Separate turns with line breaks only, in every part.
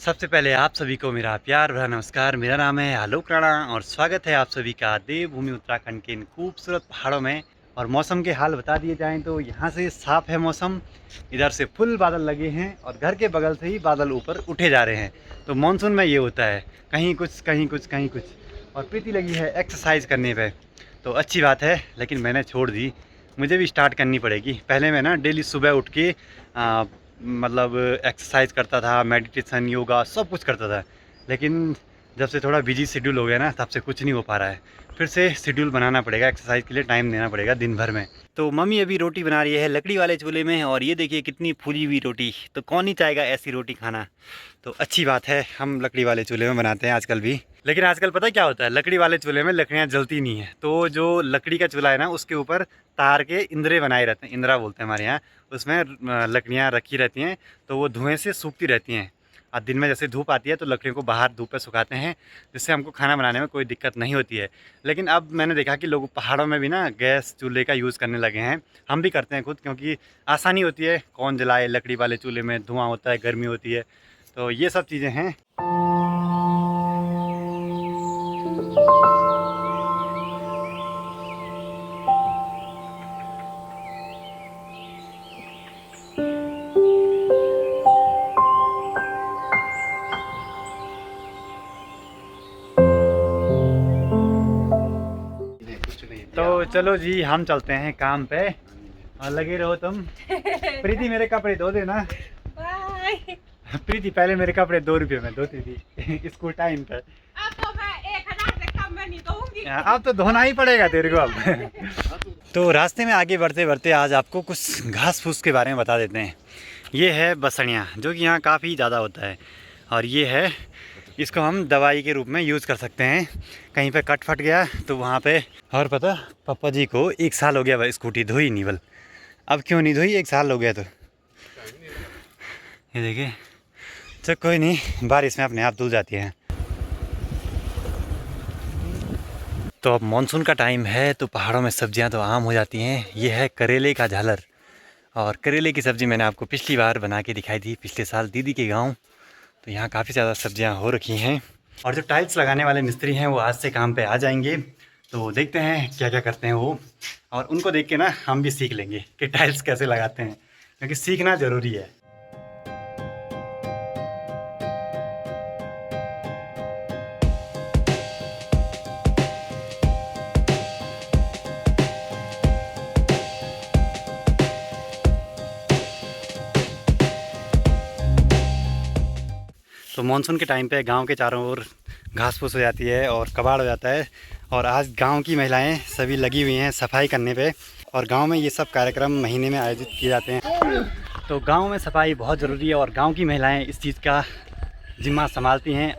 सबसे पहले आप सभी को मेरा प्यार भरा नमस्कार। मेरा नाम है आलोक राणा और स्वागत है आप सभी का देवभूमि उत्तराखंड के इन खूबसूरत पहाड़ों में। और मौसम के हाल बता दिए जाएं तो यहाँ से साफ़ है मौसम, इधर से फुल बादल लगे हैं और घर के बगल से ही बादल ऊपर उठे जा रहे हैं। तो मानसून में ये होता है, कहीं कुछ कहीं कुछ कहीं कुछ। और प्रीति लगी है एक्सरसाइज करने पर, तो अच्छी बात है, लेकिन मैंने छोड़ दी। मुझे भी स्टार्ट करनी पड़ेगी। पहले मैं ना डेली सुबह उठ के मतलब एक्सरसाइज करता था, मेडिटेशन, योगा सब कुछ करता था। लेकिन जब से थोड़ा बिजी शेड्यूल हो गया ना, तब से कुछ नहीं हो पा रहा है। फिर से शेड्यूल बनाना पड़ेगा, एक्सरसाइज के लिए टाइम देना पड़ेगा दिन भर में। तो मम्मी अभी रोटी बना रही है लकड़ी वाले चूल्हे में, और ये देखिए कितनी फूली हुई रोटी। तो कौन ही चाहेगा ऐसी रोटी खाना। तो अच्छी बात है, हम लकड़ी वाले चूल्हे में बनाते हैं आजकल भी। लेकिन आजकल पता क्या होता है, लकड़ी वाले चूल्हे में लकड़ियाँ जलती नहीं है। तो जो लकड़ी का चूल्हा है ना, उसके ऊपर तार के इंद्रे बनाए रहते हैं, इंद्रा बोलते हैं हमारे यहाँ। उसमें लकड़ियाँ रखी रहती हैं, तो वो धुएं से सूखती रहती हैं। और दिन में जैसे धूप आती है तो लकड़ियों को बाहर धूप पे सुखाते हैं, जिससे हमको खाना बनाने में कोई दिक्कत नहीं होती है। लेकिन अब मैंने देखा कि लोग पहाड़ों में भी ना गैस चूल्हे का यूज़ करने लगे हैं। हम भी करते हैं खुद, क्योंकि आसानी होती है। कौन जलाए लकड़ी वाले चूल्हे में, धुआं होता है, गर्मी होती है। तो ये सब चीज़ें हैं। तो चलो जी, हम चलते हैं काम पे और लगे रहो तुम। प्रीति मेरे कपड़े धो देना।
बाय।
प्रीति पहले मेरे कपड़े 2 रुपये में धोती थी स्कूल टाइम पे।
अब तो मैं 1000 से कम में नहीं दूंगी।
अब तो धोना ही पड़ेगा तेरे को अब। तो रास्ते में आगे बढ़ते बढ़ते आज आपको कुछ घास फूस के बारे में बता देते हैं। ये है बसड़ियाँ, जो कि यहाँ काफ़ी ज़्यादा होता है। और ये है, इसको हम दवाई के रूप में यूज़ कर सकते हैं। कहीं पे कट फट गया तो वहाँ पे। और पता, पापा जी को 1 साल हो गया भाई स्कूटी धोई नहीं। बल अब क्यों नहीं धोई, 1 साल हो गया तो। ये देखिए, चल कोई नहीं, बारिश में अपने आप धुल जाती है। तो अब मानसून का टाइम है, तो पहाड़ों में सब्जियां तो आम हो जाती हैं। ये है करेले का झालर। और करेले की सब्ज़ी मैंने आपको पिछली बार बना के दिखाई थी, पिछले साल दीदी के गांव। तो यहाँ काफ़ी ज़्यादा सब्जियां हो रखी हैं। और जो टाइल्स लगाने वाले मिस्त्री हैं वो आज से काम पे आ जाएंगे। तो देखते हैं क्या क्या करते हैं वो, और उनको देख के ना हम भी सीख लेंगे कि टाइल्स कैसे लगाते हैं, क्योंकि सीखना ज़रूरी है। तो मानसून के टाइम पे गांव के चारों ओर घास फूस हो जाती है और कबाड़ हो जाता है। और आज गांव की महिलाएं सभी लगी हुई हैं सफाई करने पे। और गांव में ये सब कार्यक्रम महीने में आयोजित किए जाते हैं। तो गांव में सफाई बहुत ज़रूरी है और गांव की महिलाएं इस चीज़ का जिम्मा संभालती हैं।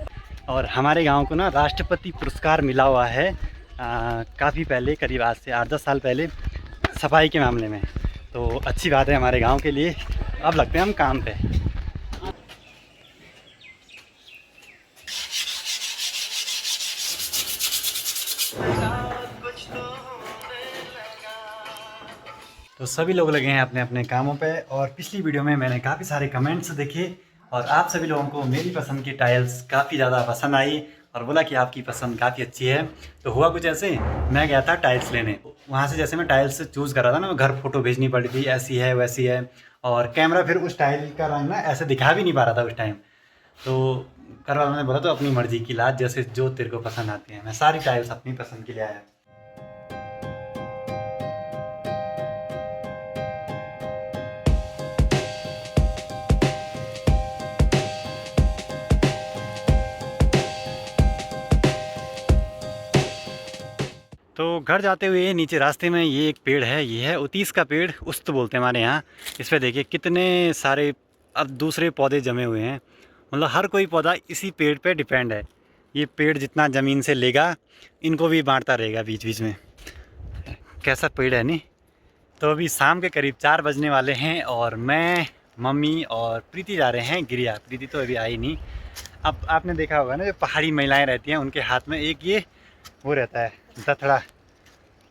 और हमारे गांव को ना राष्ट्रपति पुरस्कार मिला हुआ है काफ़ी पहले, करीब आज से 8-10 साल पहले, सफाई के मामले में। तो अच्छी बात है हमारे गाँव के लिए। अब लगते हैं हम काम पे। तो सभी लोग लगे हैं अपने अपने कामों पे। और पिछली वीडियो में मैंने काफ़ी सारे कमेंट्स देखे और आप सभी लोगों को मेरी पसंद की टाइल्स काफ़ी ज़्यादा पसंद आई और बोला कि आपकी पसंद काफ़ी अच्छी है। तो हुआ कुछ ऐसे, मैं गया था टाइल्स लेने। वहाँ से जैसे मैं टाइल्स चूज़ कर रहा था ना, घर फ़ोटो भेजनी पड़ी थी, ऐसी है वैसी है। और कैमरा फिर उस टाइल का रंग ना ऐसे दिखा भी नहीं पा रहा था उस टाइम। तो घर वालों ने बोला तो अपनी मर्ज़ी की ला, जैसे जो तेरे को पसंद आती है। मैं सारी टाइल्स अपनी पसंद के लिए आया। तो घर जाते हुए नीचे रास्ते में ये एक पेड़ है, ये है उतीस का पेड़, उस्त बोलते हैं हमारे यहाँ। इस पर देखिए कितने सारे अब दूसरे पौधे जमे हुए हैं। मतलब हर कोई पौधा इसी पेड़ पे डिपेंड है। ये पेड़ जितना ज़मीन से लेगा, इनको भी बांटता रहेगा बीच बीच में। कैसा पेड़ है नहीं। तो अभी शाम के करीब 4 बजने वाले हैं और मैं, मम्मी और प्रीति जा रहे हैं गिरिया। प्रीति तो अभी आई नहीं। अब आपने देखा होगा ना, जो पहाड़ी महिलाएं रहती हैं उनके हाथ में एक ये वो रहता है, दथड़ा।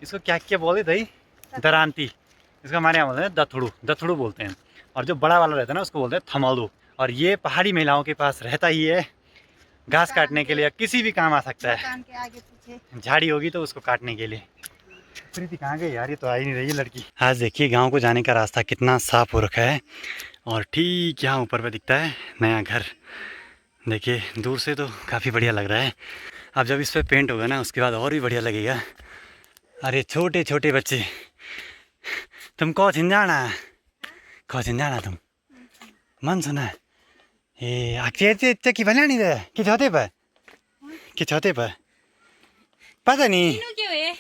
इसको क्या क्या बोलते भाई, दरांती। इसको हमारे यहाँ बोलते हैं दथड़ू, दथड़ू बोलते हैं। और जो बड़ा वाला रहता है ना, उसको बोलते हैं थमालू। और ये पहाड़ी महिलाओं के पास रहता ही है, घास काटने के लिए, किसी भी काम आ सकता है।
मकान के आगे पीछे
झाड़ी होगी तो उसको काटने के लिए। प्रीति कहाँ गई यार, ये तो आ ही नहीं रही है लड़की। आज देखिए गांव को जाने का रास्ता कितना साफ हो रखा है और ठीक यहाँ ऊपर पे दिखता है नया घर। देखिए दूर से तो काफ़ी बढ़िया लग रहा है, अब जब इस पर पेंट होगा ना उसके बाद और भी बढ़िया लगेगा। अरे छोटे छोटे बच्चे, तुम कौन जाना तुम मन सुना ए आखिर की बना नहीं दे कि छोटे पर पता नहीं।
क्यों है?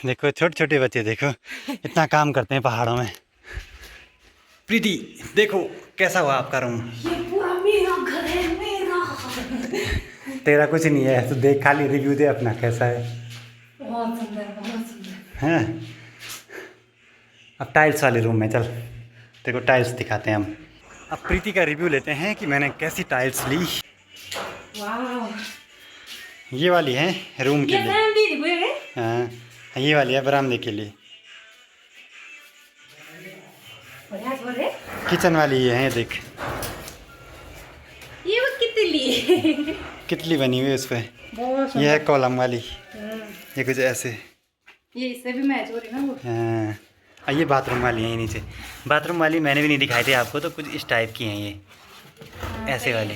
देखो छोटे छोटे बच्चे देखो इतना काम करते हैं पहाड़ों में। प्रीति देखो कैसा हुआ आपका रूम।
ये पूरा मेरा घर है, मेरा।
तेरा कुछ नहीं है, तो देख खाली रिव्यू दे अपना कैसा है।
बहुत सुंदर, बहुत सुंदर।
हैं अब टाइल्स वाले रूम में चल, तेरे को टाइल्स दिखाते हैं हम। अब प्रीति का रिव्यू लेते हैं कि मैंने कैसी टाइल्स ली।
वाह,
ये वाली है रूम के
ये
लिए।
फैन दी हुए है।
हाँ ये वाली है बरामदे के लिए।
बढ़िया छोड़ है।
किचन वाली ये है देख,
ये वो कितली
कितली बनी हुई है उस पर।
बहुत
ये है कॉलम वाली,
सुंदर।
ये कुछ ऐसे।
ये इससे भी मैच हो रही ना वो।
हाँ ये बाथरूम वाली है ये नीचे। बाथरूम वाली मैंने भी नहीं दिखाई थी आपको, तो कुछ इस टाइप की हैं ये, ऐसे वाले।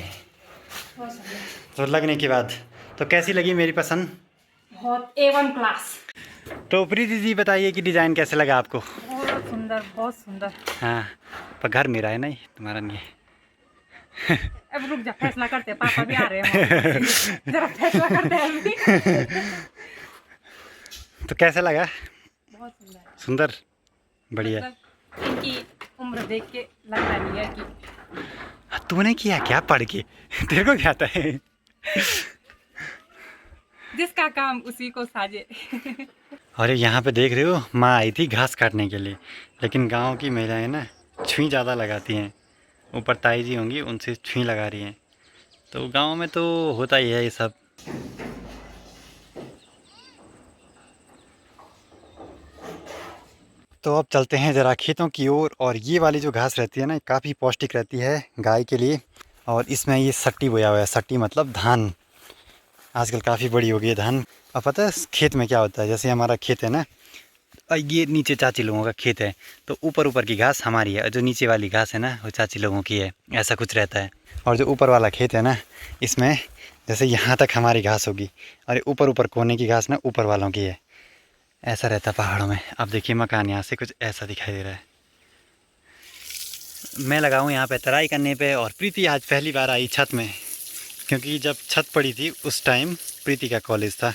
बहुत सुंदर,
तो लगने के बाद तो कैसी लगी मेरी पसंद?
बहुत A1 क्लास।
तो प्रीति जी बताइए कि डिज़ाइन कैसे लगा आपको?
बहुत सुंदर, बहुत सुंदर।
हाँ पर घर मेरा है ना, ये तुम्हारा नहीं है।
अब रुक जा, फैसला करते हैं, पापा भी आ रहे हैं। जरा फैसला करते हैं अभी।
तो कैसा लगा?
बहुत सुंदर,
सुंदर, बढ़िया।
मतलब इनकी उम्र देख के लगता नहीं है कि
तूने किया क्या पढ़ के? तेरे को क्या आता है?
जिसका काम उसी को साजे।
अरे यहाँ पे देख रहे हो, माँ आई थी घास काटने के लिए, लेकिन गांव की महिलाएं ना छुई ज़्यादा लगाती हैं। ऊपर ताई जी होंगी, उनसे छुई लगा रही हैं। तो गांव में तो होता ही है ये सब। तो अब चलते हैं ज़रा खेतों की ओर। और ये वाली जो घास रहती है ना, काफ़ी पौष्टिक रहती है गाय के लिए। और इसमें ये सट्टी बोया हुआ है, सट्टी मतलब धान। आजकल काफ़ी बड़ी हो गई है धान। अब पता है खेत में क्या होता है, जैसे हमारा खेत है ना, ये नीचे चाची लोगों का खेत है, तो ऊपर ऊपर की घास हमारी है, और जो नीचे वाली घास है ना वो चाची लोगों की है, ऐसा कुछ रहता है। और जो ऊपर वाला खेत है ना, इसमें जैसे यहाँ तक हमारी घास होगी, और ऊपर ऊपर कोने की घास ना ऊपर वालों की है, ऐसा रहता है पहाड़ों में। अब देखिए मकान यहाँ से कुछ ऐसा दिखाई दे रहा है। मैं लगा हूँ यहाँ पे तराई करने पे, और प्रीति आज पहली बार आई छत में, क्योंकि जब छत पड़ी थी उस टाइम प्रीति का कॉलेज था।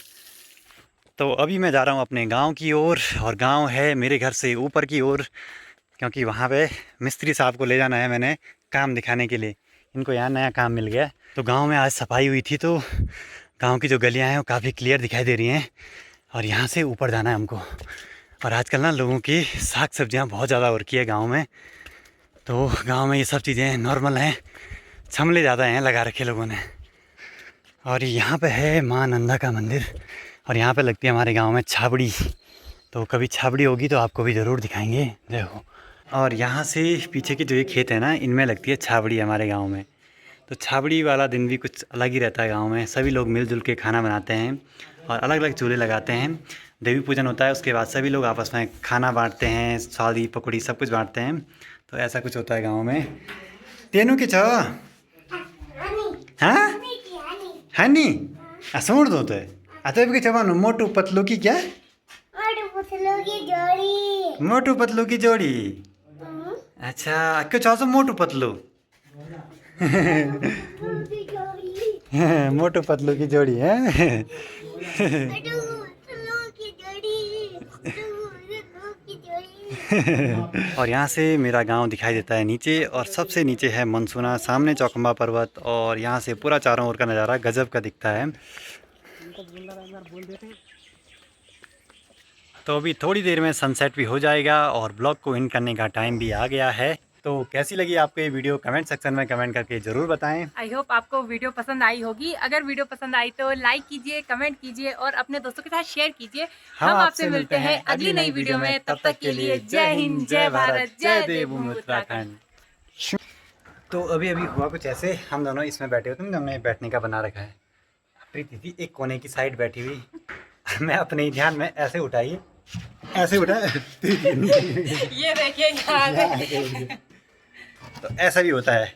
तो अभी मैं जा रहा हूँ अपने गांव की ओर, और गांव है मेरे घर से ऊपर की ओर, क्योंकि वहाँ पे मिस्त्री साहब को ले जाना है मैंने काम दिखाने के लिए। इनको यहाँ नया काम मिल गया। तो गांव में आज सफाई हुई थी, तो गांव की जो गलियाँ हैं वो काफ़ी क्लियर दिखाई दे रही हैं, और यहाँ से ऊपर जाना है हमको। और आजकल ना लोगों की साग सब्जियाँ बहुत ज़्यादा हो रखी है गाँव में, तो गाँव में ये सब चीज़ें नॉर्मल हैं, छमले ज़्यादा हैं लगा रखे लोगों ने। और यहाँ पे है माँ नंदा का मंदिर, और यहाँ पे लगती है हमारे गांव में छाबड़ी। तो कभी छाबड़ी होगी तो आपको भी ज़रूर दिखाएंगे, देखो। और यहाँ से पीछे के जो ये खेत है ना, इनमें लगती है छाबड़ी हमारे गांव में। तो छाबड़ी वाला दिन भी कुछ अलग ही रहता है गांव में। सभी लोग मिलजुल के खाना बनाते हैं, और अलग अलग चूल्हे लगाते हैं। देवी पूजन होता है, उसके बाद सभी लोग आपस में खाना बाँटते हैं, शादी पकौड़ी सब कुछ बाँटते हैं। तो ऐसा कुछ होता है गाँव में। तेनू के छो हाँ हनी सुन दो तो अतः के छवानु मोटू पतलू की क्या, मोटू पतलू की जोड़ी। अच्छा क्यों चाहो मोटू पतलू? मोटू पतलू की जोड़ी है। और यहाँ से मेरा गांव दिखाई देता है नीचे, और सबसे नीचे है मनसूना, सामने चौखंबा पर्वत, और यहाँ से पूरा चारों ओर का नज़ारा गजब का दिखता है। तो अभी थोड़ी देर में सनसेट भी हो जाएगा, और ब्लॉग को एंड करने का टाइम भी आ गया है। तो कैसी लगी आपको ये वीडियो, कमेंट सेक्शन में कमेंट करके ज़रूर बताएं।
आई होप आपको वीडियो पसंद आई होगी। अगर वीडियो पसंद आई तो लाइक कीजिए, कमेंट कीजिए, और अपने दोस्तों के साथ शेयर कीजिए। हम आपसे मिलते हैं अगली नई वीडियो में। तब तक के लिए जय हिंद, जय भारत, जय देवभूमि उत्तराखंड।
तो अभी अभी हुआ कुछ ऐसे, हम दोनों इसमें बैठे होते हैं, हमने बैठने का बना रखा है। प्रीति थी एक कोने की साइड बैठी हुई, मैं अपने ही ध्यान में ऐसे उठाई, ऐसे उठाया
ये देखिए यहाँ पे।
तो ऐसा भी होता है।